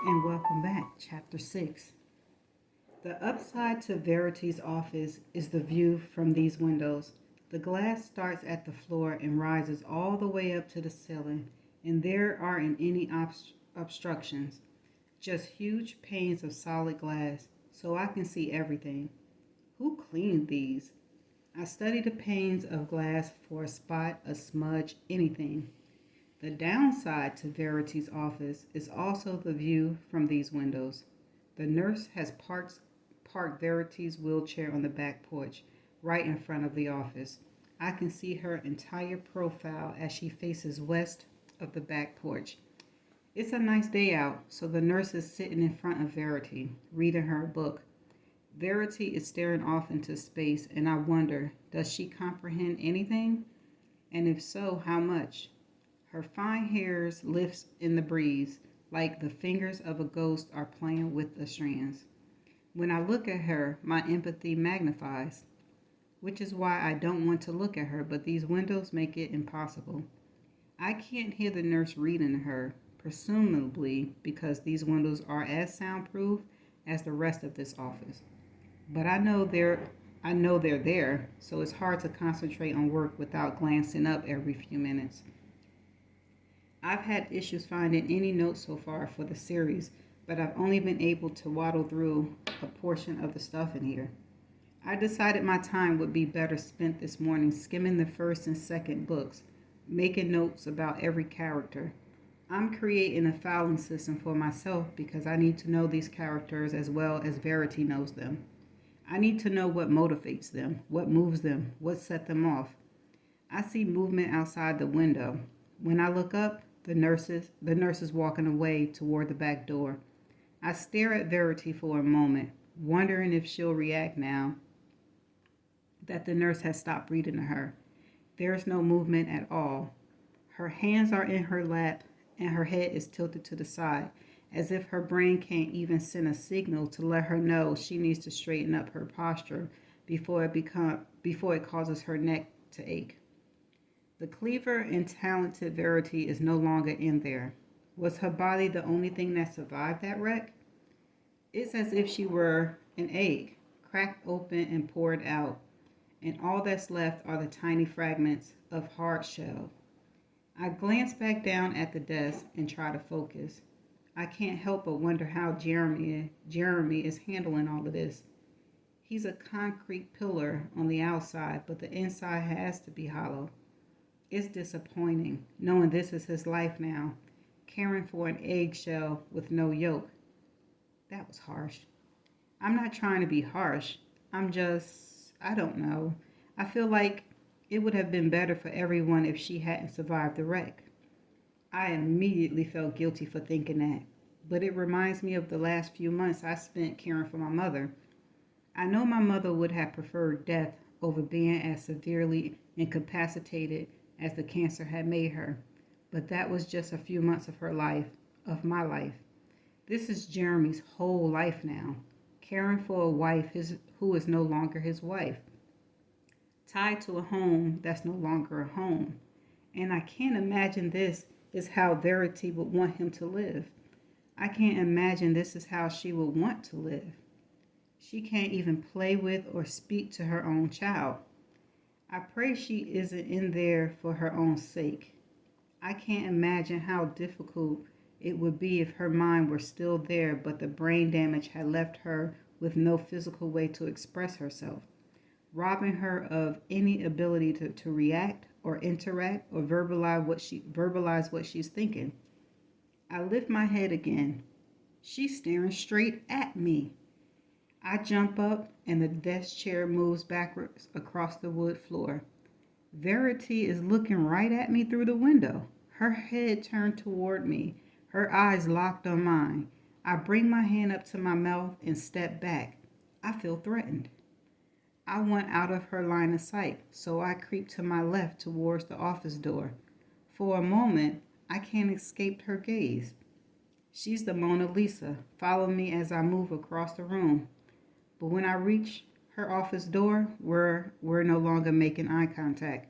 And welcome back, Chapter 6. The upside to Verity's office is the view from these windows. The glass starts at the floor and rises all the way up to the ceiling, and there aren't any obstructions, just huge panes of solid glass, so I can see everything. Who cleaned these? I study the panes of glass for a spot, a smudge, anything. The downside to Verity's office is also the view from these windows. The nurse has parked Verity's wheelchair on the back porch, right in front of the office. I can see her entire profile as she faces west of the back porch. It's a nice day out, so the nurse is sitting in front of Verity, reading her book. Verity is staring off into space, and I wonder, does she comprehend anything? And if so, how much? Her fine hairs lifts in the breeze, like the fingers of a ghost are playing with the strands. When I look at her, my empathy magnifies, which is why I don't want to look at her, but these windows make it impossible. I can't hear the nurse reading to her, presumably because these windows are as soundproof as the rest of this office. But I know they're there, so it's hard to concentrate on work without glancing up every few minutes. I've had issues finding any notes so far for the series, but I've only been able to waddle through a portion of the stuff in here. I decided my time would be better spent this morning skimming the first and second books, making notes about every character. I'm creating a filing system for myself because I need to know these characters as well as Verity knows them. I need to know what motivates them, what moves them, what set them off. I see movement outside the window. When I look up, the nurse is walking away toward the back door. I stare at Verity for a moment, wondering if she'll react now that the nurse has stopped reading to her. There's no movement at all. Her hands are in her lap and her head is tilted to the side, as if her brain can't even send a signal to let her know she needs to straighten up her posture before it causes her neck to ache. The clever and talented Verity is no longer in there. Was her body the only thing that survived that wreck? It's as if she were an egg, cracked open and poured out, and all that's left are the tiny fragments of hard shell. I glance back down at the desk and try to focus. I can't help but wonder how Jeremy is handling all of this. He's a concrete pillar on the outside, but the inside has to be hollow. It's disappointing knowing this is his life now, caring for an eggshell with no yolk. That was harsh. I'm not trying to be harsh. I don't know. I feel like it would have been better for everyone if she hadn't survived the wreck. I immediately felt guilty for thinking that, but it reminds me of the last few months I spent caring for my mother. I know my mother would have preferred death over being as severely incapacitated as the cancer had made her, but that was just a few months of her life, of my life. This is Jeremy's whole life now, caring for a wife who is no longer his wife, tied to a home that's no longer a home. And I can't imagine this is how Verity would want him to live. I can't imagine this is how she would want to live. She can't even play with or speak to her own child. I pray she isn't in there for her own sake. I can't imagine how difficult it would be if her mind were still there, but the brain damage had left her with no physical way to express herself, robbing her of any ability to react or interact or verbalize what she's thinking. I lift my head again. She's staring straight at me. I jump up and the desk chair moves backwards across the wood floor. Verity is looking right at me through the window, her head turned toward me, her eyes locked on mine. I bring my hand up to my mouth and step back. I feel threatened. I want out of her line of sight, so I creep to my left towards the office door. For a moment, I can't escape her gaze. She's the Mona Lisa, following me as I move across the room. But when I reach her office door, we're no longer making eye contact.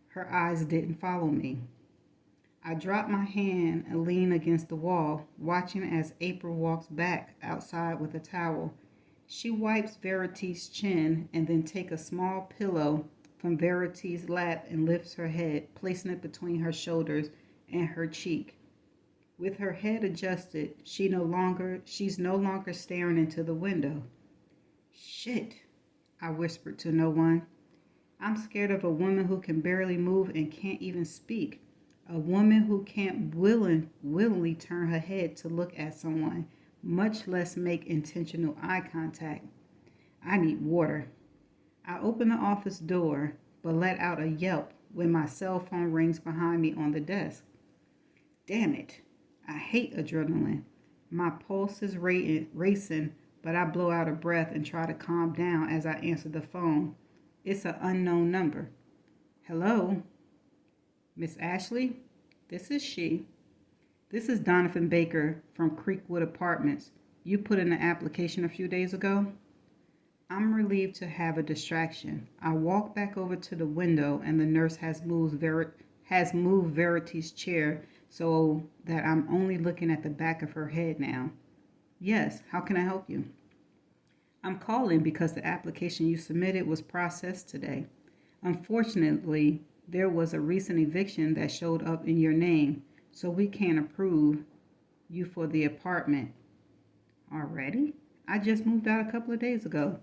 Her eyes didn't follow me. I drop my hand and lean against the wall, watching as April walks back outside with a towel. She wipes Verity's chin and then takes a small pillow from Verity's lap and lifts her head, placing it between her shoulders and her cheek. With her head adjusted, she's no longer staring into the window. Shit, I whispered to no one. I'm scared of a woman who can barely move and can't even speak. A woman who can't willingly turn her head to look at someone, much less make intentional eye contact. I need water. I open the office door, but let out a yelp when my cell phone rings behind me on the desk. Damn it. I hate adrenaline. My pulse is racing, but I blow out a breath and try to calm down as I answer the phone. It's an unknown number. Hello? Miss Ashley? This is she. This is Donovan Baker from Creekwood Apartments. You put in an application a few days ago? I'm relieved to have a distraction. I walk back over to the window and the nurse has moved Verity's chair so that I'm only looking at the back of her head now. Yes, how can I help you? I'm calling because the application you submitted was processed today. Unfortunately, there was a recent eviction that showed up in your name, so we can't approve you for the apartment. Already? I just moved out a couple of days ago.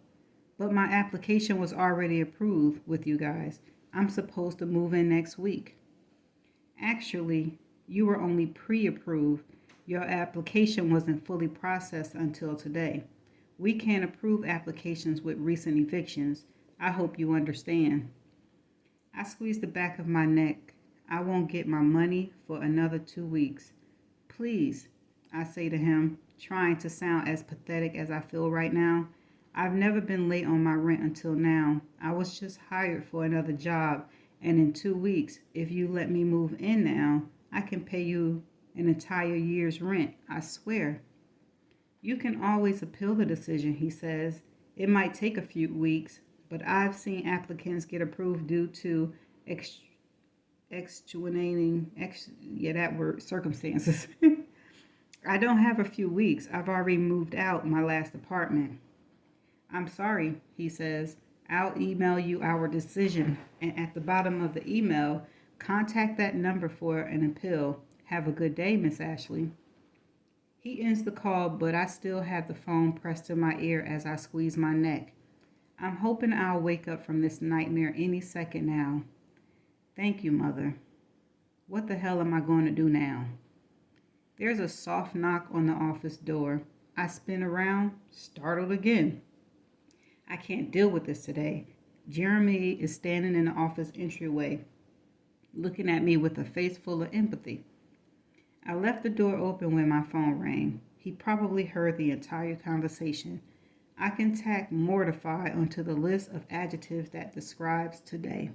But my application was already approved with you guys. I'm supposed to move in next week. Actually, you were only pre-approved. Your application wasn't fully processed until today. We can't approve applications with recent evictions. I hope you understand. I squeeze the back of my neck. I won't get my money for another 2 weeks. Please, I say to him, trying to sound as pathetic as I feel right now. I've never been late on my rent until now. I was just hired for another job, and in 2 weeks, if you let me move in now, I can pay you an entire year's rent, I swear. You can always appeal the decision, he says. It might take a few weeks, but I've seen applicants get approved due to circumstances. I don't have a few weeks. I've already moved out my last apartment. I'm sorry, he says. I'll email you our decision, and at the bottom of the email, contact that number for an appeal. Have a good day, Miss Ashley. He ends the call, but I still have the phone pressed to my ear as I squeeze my neck. I'm hoping I'll wake up from this nightmare any second now. Thank you, Mother. What the hell am I going to do now? There's a soft knock on the office door. I spin around, startled again. I can't deal with this today. Jeremy is standing in the office entryway, looking at me with a face full of empathy. I left the door open when my phone rang. He probably heard the entire conversation. I can tack mortified onto the list of adjectives that describes today.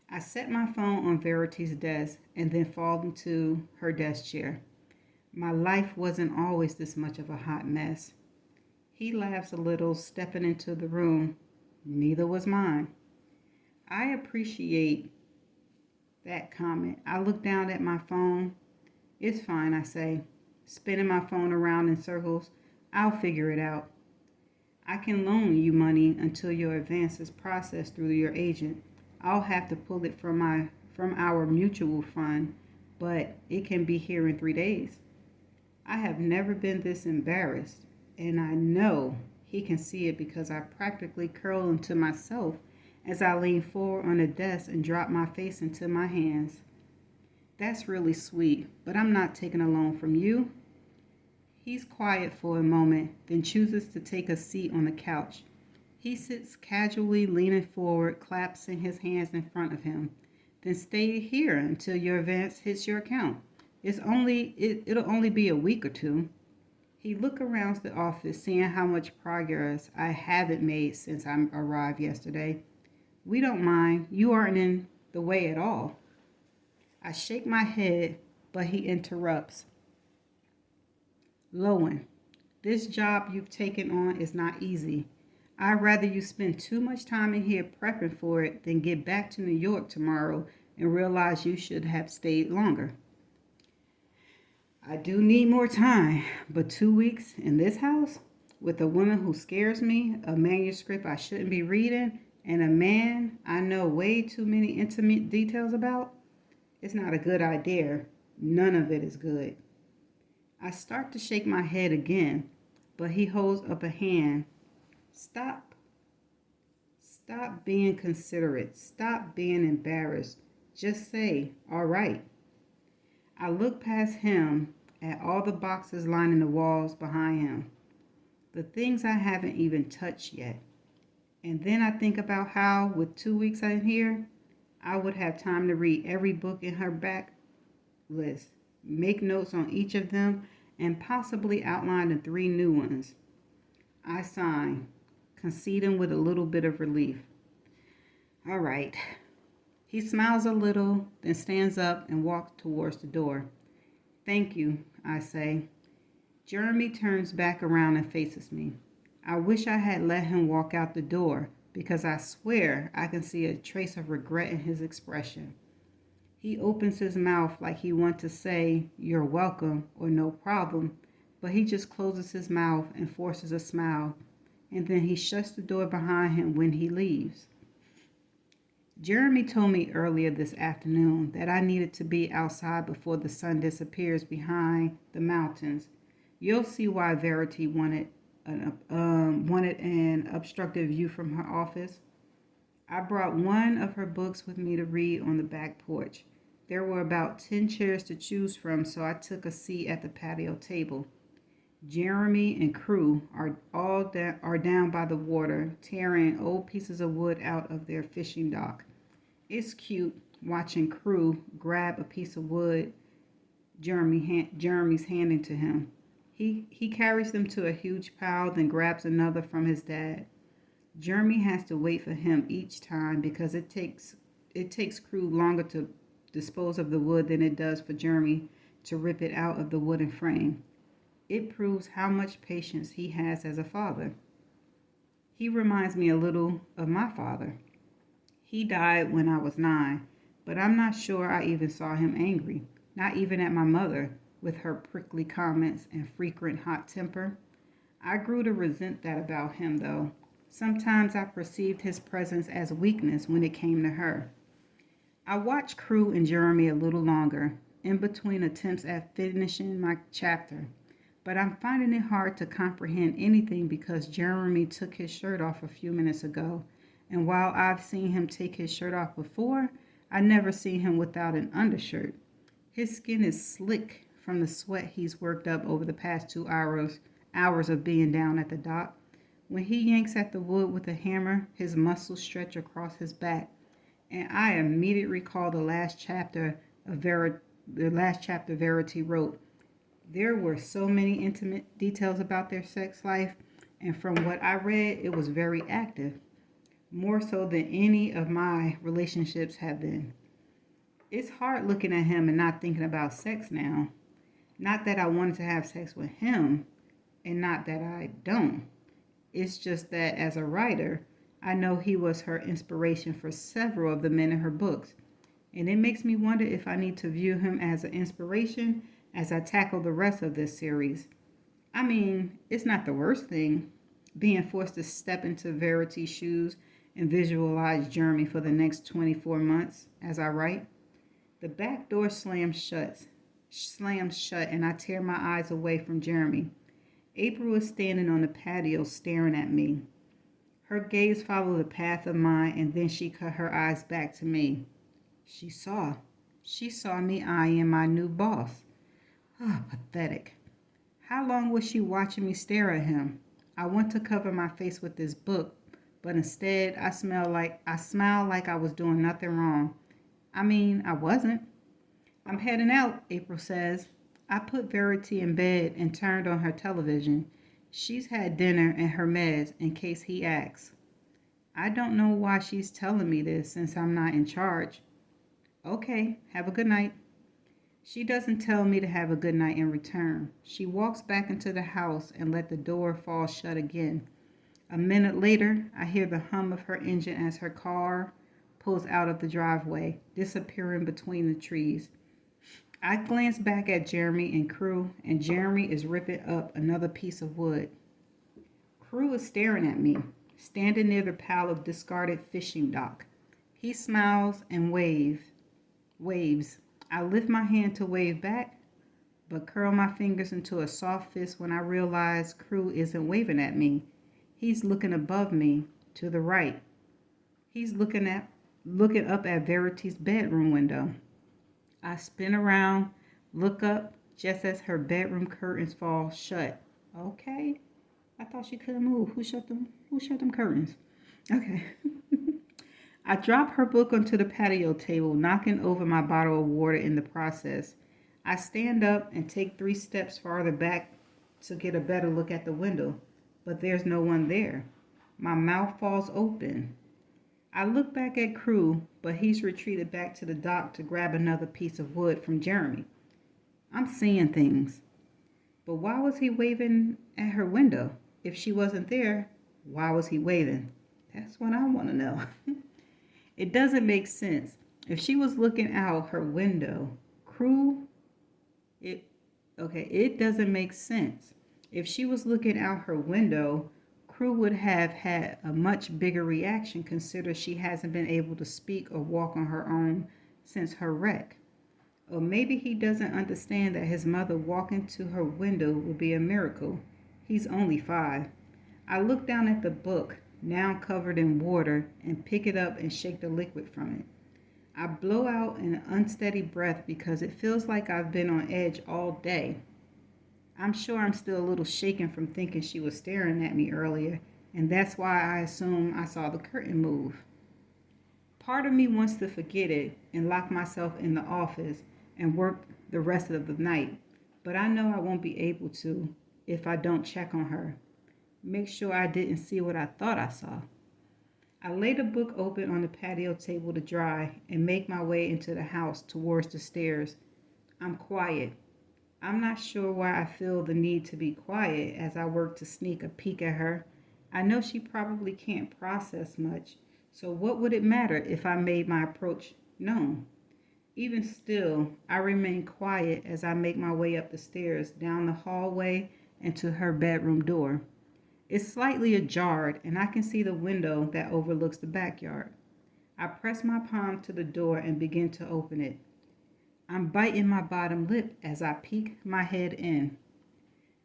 I set my phone on Verity's desk and then fall into her desk chair. My life wasn't always this much of a hot mess. He laughs a little, stepping into the room. Neither was mine. I appreciate that comment. I look down at my phone. It's fine, I say, spinning my phone around in circles. I'll figure it out. I can loan you money until your advance is processed through your agent. I'll have to pull it from our mutual fund, but it can be here in 3 days. I have never been this embarrassed, and I know he can see it because I practically curl into myself as I lean forward on the desk and drop my face into my hands. That's really sweet, but I'm not taking a loan from you. He's quiet for a moment, then chooses to take a seat on the couch. He sits casually, leaning forward, clasping his hands in front of him. Then stay here until your advance hits your account. It'll only be a week or 2. He looked around the office, seeing how much progress I haven't made since I arrived yesterday. We don't mind. You aren't in the way at all. I shake my head, but he interrupts. Lowen, this job you've taken on is not easy. I'd rather you spend too much time in here prepping for it than get back to New York tomorrow and realize you should have stayed longer. I do need more time, but 2 weeks in this house with a woman who scares me, a manuscript I shouldn't be reading, and a man I know way too many intimate details about? It's not a good idea. None of it is good. I start to shake my head again, but he holds up a hand. Stop. Stop being considerate. Stop being embarrassed. Just say, all right. I look past him at all the boxes lining the walls behind him, the things I haven't even touched yet. And then I think about how, with 2 weeks in here, I would have time to read every book in her back list, make notes on each of them, and possibly outline the 3 new ones. I sigh, conceding with a little bit of relief. All right. He smiles a little, then stands up and walks towards the door. Thank you, I say. Jeremy turns back around and faces me. I wish I had let him walk out the door, because I swear I can see a trace of regret in his expression. He opens his mouth like he wants to say, you're welcome or no problem, but he just closes his mouth and forces a smile, and then he shuts the door behind him when he leaves. Jeremy told me earlier this afternoon that I needed to be outside before the sun disappears behind the mountains. You'll see why Verity wanted an obstructive view from her office. I brought one of her books with me to read on the back porch. There were about 10 chairs to choose from, so I took a seat at the patio table. Jeremy and crew are down by the water, tearing old pieces of wood out of their fishing dock. It's cute watching crew grab a piece of wood Jeremy's handing to him. He carries them to a huge pile, then grabs another from his dad. Jeremy has to wait for him each time because it takes crew longer to dispose of the wood than it does for Jeremy to rip it out of the wooden frame. It proves how much patience he has as a father. He reminds me a little of my father. He died when I was 9, but I'm not sure I even saw him angry, not even at my mother, with her prickly comments and frequent hot temper. I grew to resent that about him, though. Sometimes I perceived his presence as weakness when it came to her. I watched Crew and Jeremy a little longer, in between attempts at finishing my chapter, but I'm finding it hard to comprehend anything because Jeremy took his shirt off a few minutes ago, and while I've seen him take his shirt off before, I never seen him without an undershirt. His skin is slick from the sweat he's worked up over the past 2 hours of being down at the dock. When he yanks at the wood with a hammer, his muscles stretch across his back, and I immediately recall the last chapter Verity wrote. There were so many intimate details about their sex life, and from what I read, it was very active, more so than any of my relationships have been. It's hard looking at him and not thinking about sex now. Not that I wanted to have sex with him, and not that I don't. It's just that as a writer, I know he was her inspiration for several of the men in her books, and it makes me wonder if I need to view him as an inspiration as I tackle the rest of this series. I mean, it's not the worst thing, being forced to step into Verity's shoes and visualize Jeremy for the next 24 months as I write. The back door slams shut, and I tear my eyes away from Jeremy. April is standing on the patio staring at me. Her gaze followed the path of mine, and then she cut her eyes back to me. She saw me eyeing my new boss. Ah, pathetic. How long was she watching me stare at him? I want to cover my face with this book, but instead I smiled like I was doing nothing wrong. I mean, I wasn't. I'm heading out, April says. I put Verity in bed and turned on her television. She's had dinner and her meds in case he asks. I don't know why she's telling me this since I'm not in charge. Okay, have a good night. She doesn't tell me to have a good night in return. She walks back into the house and let the door fall shut again. A minute later, I hear the hum of her engine as her car pulls out of the driveway, disappearing between the trees. I glance back at Jeremy and Crew, and Jeremy is ripping up another piece of wood. Crew is staring at me, standing near the pile of discarded fishing dock. He smiles and waves. I lift my hand to wave back, but curl my fingers into a soft fist when I realize Crew isn't waving at me. He's looking above me, to the right. He's looking up at Verity's bedroom window. I spin around, look up, just as her bedroom curtains fall shut. Okay. I thought she couldn't move. Who shut them curtains? Okay. I drop her book onto the patio table, knocking over my bottle of water in the process. I stand up and take 3 steps farther back to get a better look at the window, but there's no one there. My mouth falls open. I look back at Crew, but he's retreated back to the dock to grab another piece of wood from Jeremy. I'm seeing things. But why was he waving at her window? If she wasn't there, why was he waving? That's what I want to know. It doesn't make sense. If she was looking out her window, it doesn't make sense. If she was looking out her window, Crew would have had a much bigger reaction considering she hasn't been able to speak or walk on her own since her wreck. Or maybe he doesn't understand that his mother walking to her window would be a miracle. He's only 5. I look down at the book, now covered in water, and pick it up and shake the liquid from it. I blow out an unsteady breath because it feels like I've been on edge all day. I'm sure I'm still a little shaken from thinking she was staring at me earlier, and that's why I assume I saw the curtain move. Part of me wants to forget it and lock myself in the office and work the rest of the night, but I know I won't be able to if I don't check on her. Make sure I didn't see what I thought I saw. I lay the book open on the patio table to dry and make my way into the house towards the stairs. I'm quiet. I'm not sure why I feel the need to be quiet as I work to sneak a peek at her. I know she probably can't process much, so what would it matter if I made my approach known? Even still, I remain quiet as I make my way up the stairs, down the hallway, and to her bedroom door. It's slightly ajar, and I can see the window that overlooks the backyard. I press my palm to the door and begin to open it. I'm biting my bottom lip as I peek my head in.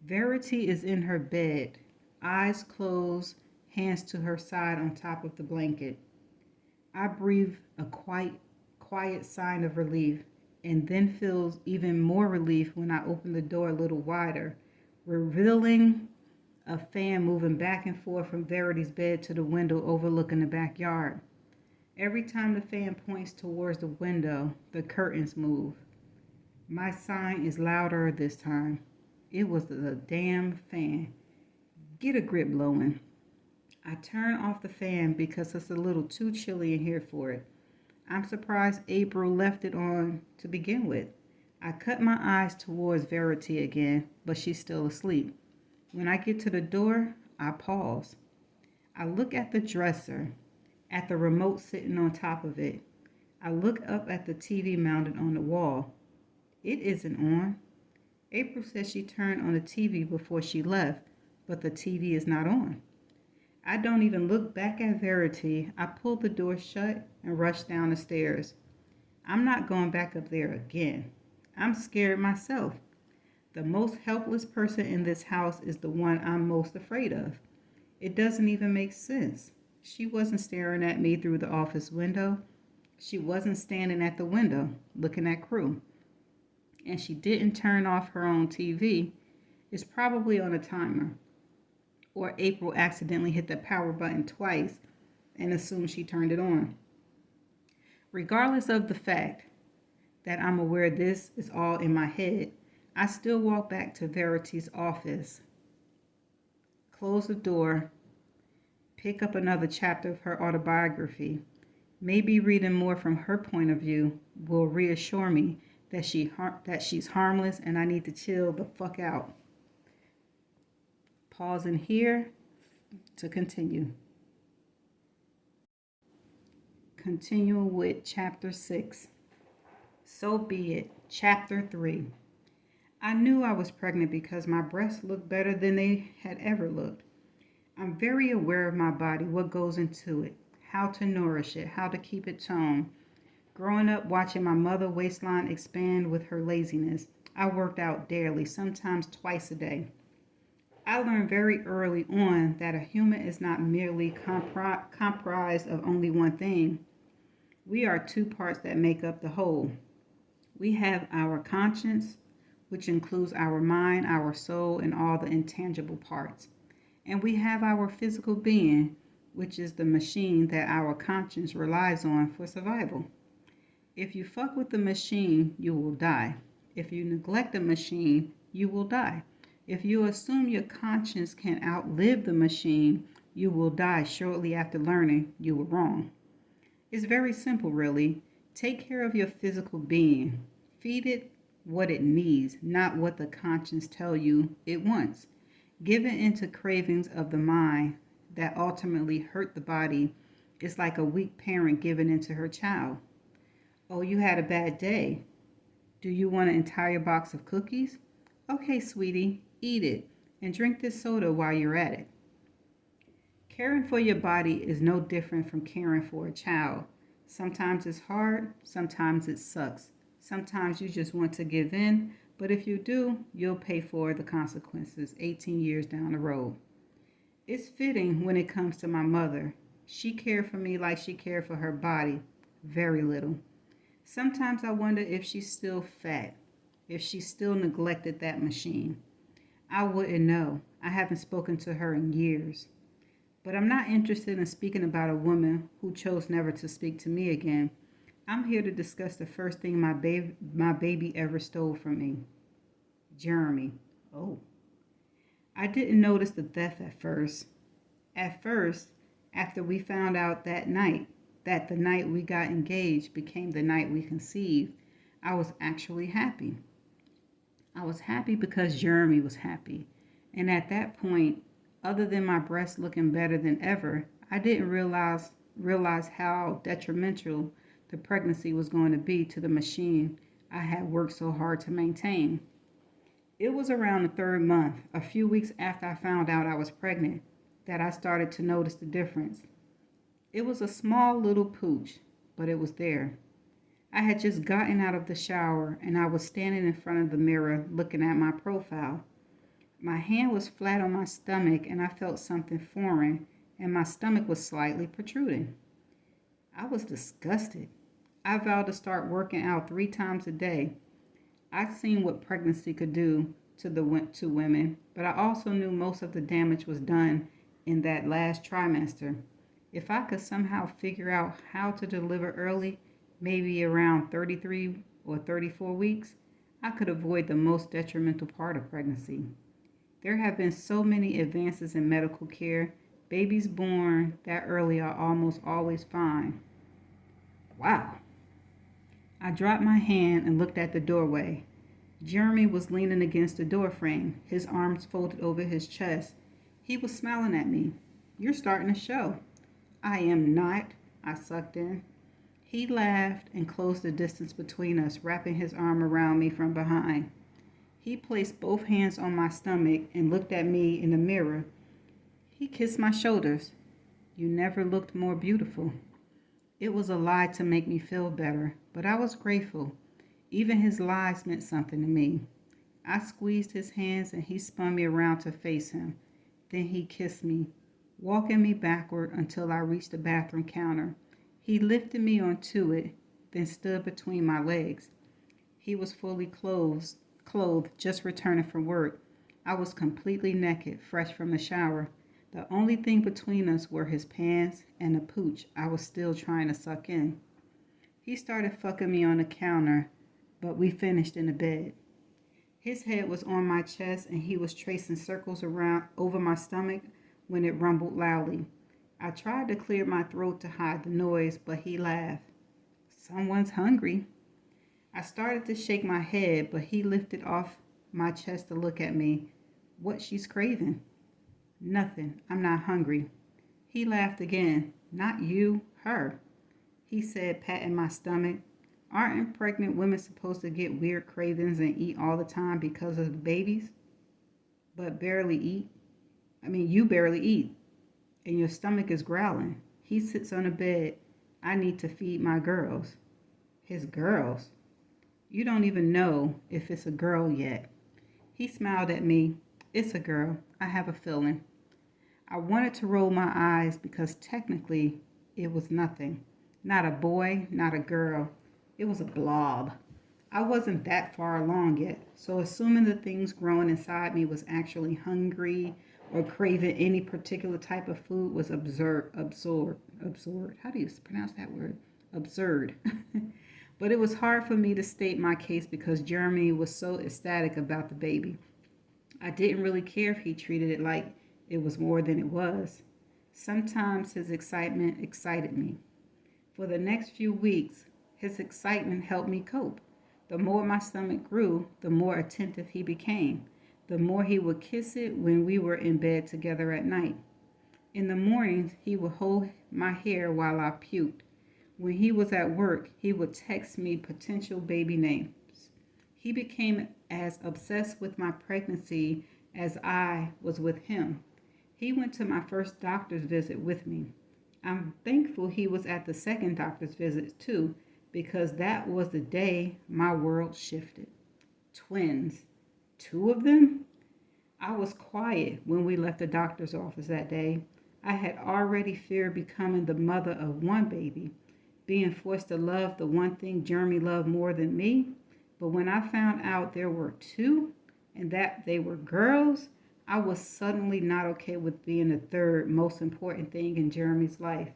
Verity is in her bed, eyes closed, hands to her side on top of the blanket. I breathe a quiet sign of relief, and then feels even more relief when I open the door a little wider, revealing a fan moving back and forth from Verity's bed to the window overlooking the backyard. Every time the fan points towards the window, the curtains move. My sign is louder this time. It was the damn fan. Get a grip, blowing. I turn off the fan because it's a little too chilly in here for it. I'm surprised April left it on to begin with. I cut my eyes towards Verity again, but she's still asleep. When I get to the door, I pause. I look at the dresser, at the remote sitting on top of it. I look up at the TV mounted on the wall. It isn't on. April says she turned on the TV before she left, but the TV is not on. I don't even look back at Verity. I pull the door shut and rush down the stairs. I'm not going back up there again. I'm scared myself. The most helpless person in this house is the one I'm most afraid of. It doesn't even make sense. She wasn't staring at me through the office window. She wasn't standing at the window looking at Crew. And she didn't turn off her own TV. It's probably on a timer. Or April accidentally hit the power button twice and assumed she turned it on. Regardless of the fact that I'm aware this is all in my head, I still walk back to Verity's office, close the door, pick up another chapter of her autobiography. Maybe reading more from her point of view will reassure me that she's harmless and I need to chill the fuck out. Pausing here to continue. Continuing with Chapter 6. So be it. Chapter 3. I knew I was pregnant because my breasts looked better than they had ever looked. I'm very aware of my body, what goes into it, how to nourish it, how to keep it toned. Growing up watching my mother's waistline expand with her laziness, I worked out daily, sometimes twice a day. I learned very early on that a human is not merely comprised of only one thing. We are two parts that make up the whole. We have our conscience, which includes our mind, our soul, and all the intangible parts. And we have our physical being, which is the machine that our conscience relies on for survival. If you fuck with the machine, you will die. If you neglect the machine, you will die. If you assume your conscience can outlive the machine, you will die shortly after learning you were wrong. It's very simple, really. Take care of your physical being. Feed it what it needs, not what the conscience tells you it wants. Giving into cravings of the mind that ultimately hurt the body is like a weak parent giving into her child. Oh, you had a bad day. Do you want an entire box of cookies? Okay, sweetie, eat it and drink this soda while you're at it. Caring for your body is no different from caring for a child. Sometimes it's hard, sometimes it sucks. Sometimes you just want to give in, but if you do, you'll pay for the consequences 18 years down the road. It's fitting when it comes to my mother. She cared for me like she cared for her body, very little. Sometimes I wonder if she's still fat, if she still neglected that machine. I wouldn't know. I haven't spoken to her in years. But I'm not interested in speaking about a woman who chose never to speak to me again. I'm here to discuss the first thing my baby ever stole from me. Jeremy. Oh. I didn't notice the theft at first. At first, after we found out that the night we got engaged became the night we conceived, I was actually happy. I was happy because Jeremy was happy. And at that point, other than my breasts looking better than ever, I didn't realize how detrimental the pregnancy was going to be to the machine I had worked so hard to maintain. It was around the third month, a few weeks after I found out I was pregnant, that I started to notice the difference. It was a small little pooch, but it was there. I had just gotten out of the shower and I was standing in front of the mirror looking at my profile. My hand was flat on my stomach and I felt something foreign and my stomach was slightly protruding. I was disgusted. I vowed to start working out 3 times a day. I'd seen what pregnancy could do to women, but I also knew most of the damage was done in that last trimester. If I could somehow figure out how to deliver early, maybe around 33 or 34 weeks, I could avoid the most detrimental part of pregnancy. There have been so many advances in medical care. Babies born that early are almost always fine. Wow. I dropped my hand and looked at the doorway. Jeremy was leaning against the doorframe, his arms folded over his chest. He was smiling at me. You're starting to show. I am not, I sucked in. He laughed and closed the distance between us, wrapping his arm around me from behind. He placed both hands on my stomach and looked at me in the mirror. He kissed my shoulders. You never looked more beautiful. It was a lie to make me feel better, but I was grateful. Even his lies meant something to me. I squeezed his hands and he spun me around to face him. Then he kissed me, walking me backward until I reached the bathroom counter. He lifted me onto it, then stood between my legs. He was fully clothed, just returning from work. I was completely naked, fresh from the shower. The only thing between us were his pants and the pooch I was still trying to suck in. He started fucking me on the counter, but we finished in the bed. His head was on my chest and he was tracing circles around over my stomach when it rumbled loudly. I tried to clear my throat to hide the noise, but he laughed. Someone's hungry. I started to shake my head, but he lifted off my chest to look at me. What she's craving? Nothing. I'm not hungry. He laughed again. Not you, her. he said, patting my stomach. Aren't pregnant women supposed to get weird cravings and eat all the time because of the babies? But barely eat? You barely eat, and your stomach is growling. He sits on the bed. I need to feed my girls. His girls? You don't even know if it's a girl yet. He smiled at me. It's a girl. I have a feeling. I wanted to roll my eyes because technically it was nothing. Not a boy, not a girl. It was a blob. I wasn't that far along yet, so assuming the things growing inside me was actually hungry or craving any particular type of food was absurd. How do you pronounce that word? Absurd. But it was hard for me to state my case because Jeremy was so ecstatic about the baby. I didn't really care if he treated it like it was more than it was. Sometimes his excitement excited me. For the next few weeks, his excitement helped me cope. The more my stomach grew, the more attentive he became. The more he would kiss it when we were in bed together at night. In the mornings, he would hold my hair while I puked. When he was at work, he would text me potential baby names. He became as obsessed with my pregnancy as I was with him. He went to my first doctor's visit with me. I'm thankful he was at the second doctor's visit too, because that was the day my world shifted. Twins. Two of them? I was quiet when we left the doctor's office that day. I had already feared becoming the mother of one baby, being forced to love the one thing Jeremy loved more than me. But when I found out there were two and that they were girls, I was suddenly not okay with being the third most important thing in Jeremy's life.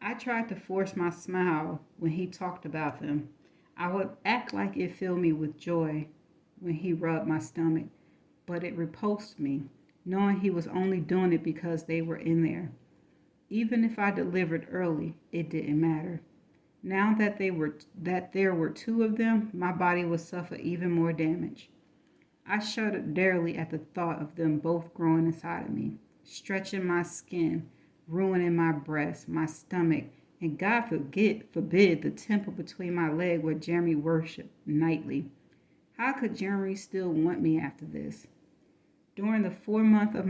I tried to force my smile when he talked about them. I would act like it filled me with joy when he rubbed my stomach, but it repulsed me, knowing he was only doing it because they were in there. Even if I delivered early, it didn't matter. Now that there were two of them, my body would suffer even more damage. I shuddered daily at the thought of them both growing inside of me, stretching my skin, ruining my breast, my stomach, and God forbid the temple between my leg where Jeremy worshipped nightly. How could Jeremy still want me after this? During the 4 month of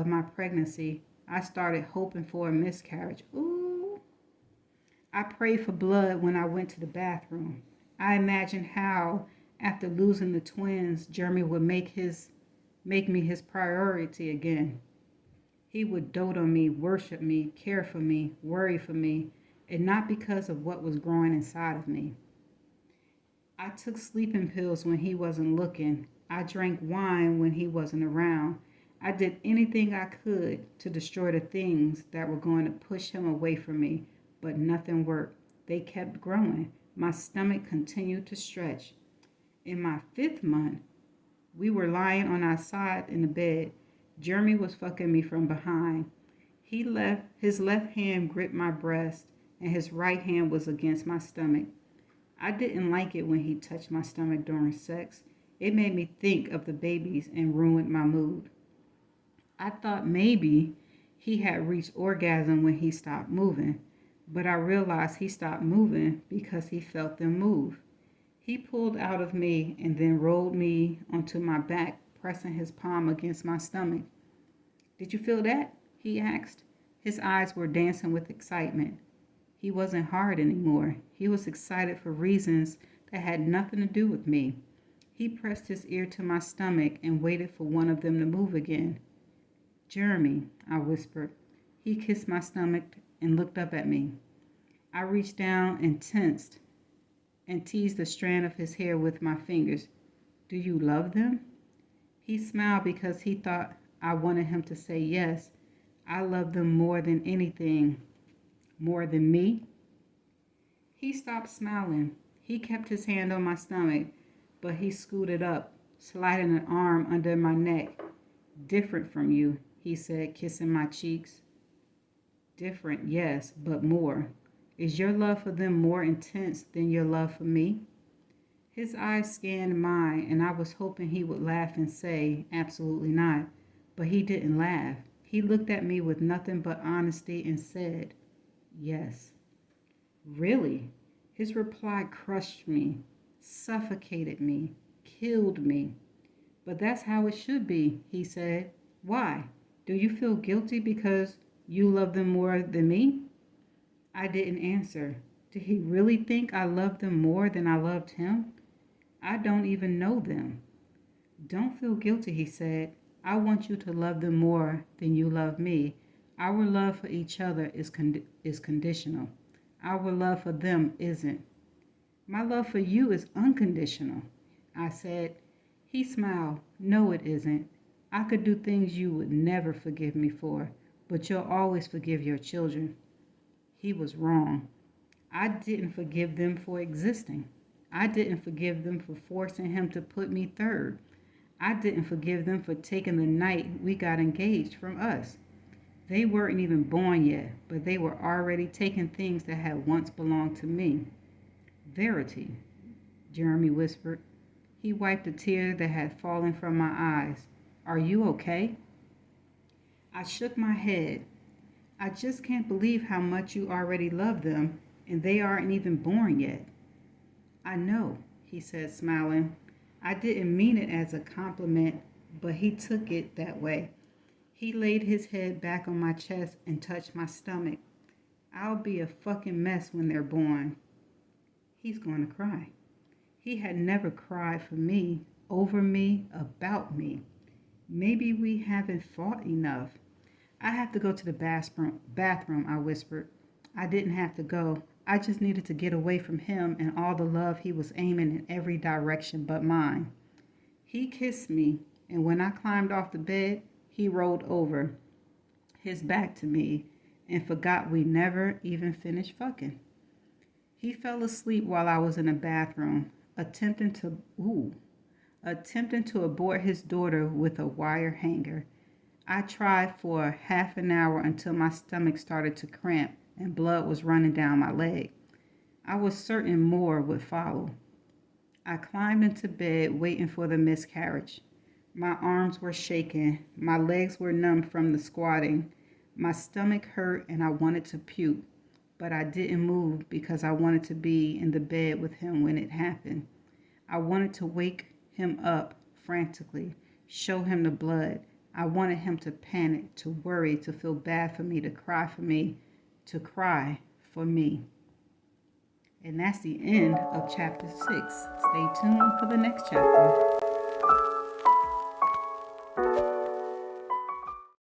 my pregnancy, I started hoping for a miscarriage. Ooh. I prayed for blood when I went to the bathroom. I imagined how, after losing the twins, Jeremy would make me his priority again. He would dote on me, worship me, care for me, worry for me, and not because of what was growing inside of me. I took sleeping pills when he wasn't looking. I drank wine when he wasn't around. I did anything I could to destroy the things that were going to push him away from me, but nothing worked. They kept growing. My stomach continued to stretch. In my 5th month, we were lying on our side in the bed. Jeremy was fucking me from behind. His left hand gripped my breast and his right hand was against my stomach. I didn't like it when he touched my stomach during sex. It made me think of the babies and ruined my mood. I thought maybe he had reached orgasm when he stopped moving, but I realized he stopped moving because he felt them move. He pulled out of me and then rolled me onto my back, pressing his palm against my stomach. Did you feel that? He asked. His eyes were dancing with excitement. He wasn't hard anymore. He was excited for reasons that had nothing to do with me. He pressed his ear to my stomach and waited for one of them to move again. Jeremy, I whispered. He kissed my stomach and looked up at me. I reached down and tensed and teased a strand of his hair with my fingers. Do you love them? He smiled because he thought I wanted him to say yes. I love them more than anything. More than me? He stopped smiling. He kept his hand on my stomach, but he scooted up, sliding an arm under my neck. Different from you, he said, kissing my cheeks. Different, yes, but more. Is your love for them more intense than your love for me? His eyes scanned mine, and I was hoping he would laugh and say, absolutely not. But he didn't laugh. He looked at me with nothing but honesty and said, yes. Really? His reply crushed me, suffocated me, killed me. But that's how it should be, he said. Why? Do you feel guilty because you love them more than me? I didn't answer. Did he really think I loved them more than I loved him? I don't even know them. Don't feel guilty, he said. I want you to love them more than you love me. Our love for each other is conditional. Our love for them isn't. My love for you is unconditional, I said. He smiled. No, it isn't. I could do things you would never forgive me for, but you'll always forgive your children. He was wrong. I didn't forgive them for existing. I didn't forgive them for forcing him to put me third. I didn't forgive them for taking the night we got engaged from us. They weren't even born yet, but they were already taking things that had once belonged to me. Verity, Jeremy whispered. He wiped a tear that had fallen from my eyes. Are you okay? I shook my head. I just can't believe how much you already love them, and they aren't even born yet. I know, he said, smiling. I didn't mean it as a compliment, but he took it that way. He laid his head back on my chest and touched my stomach. I'll be a fucking mess when they're born. He's going to cry. He had never cried for me, over me, about me. Maybe we haven't fought enough. I have to go to the bathroom, I whispered. I didn't have to go. I just needed to get away from him and all the love he was aiming in every direction but mine. He kissed me, and when I climbed off the bed, he rolled over, his back to me, and forgot we never even finished fucking. He fell asleep while I was in the bathroom, attempting to abort his daughter with a wire hanger. I tried for half an hour until my stomach started to cramp and blood was running down my leg. I was certain more would follow. I climbed into bed waiting for the miscarriage. My arms were shaking, my legs were numb from the squatting, my stomach hurt and I wanted to puke, but I didn't move because I wanted to be in the bed with him when it happened. I wanted to wake him up frantically, show him the blood. I wanted him to panic, to worry, to feel bad for me, to cry for me, to cry for me. And that's the end of chapter 6. Stay tuned for the next chapter.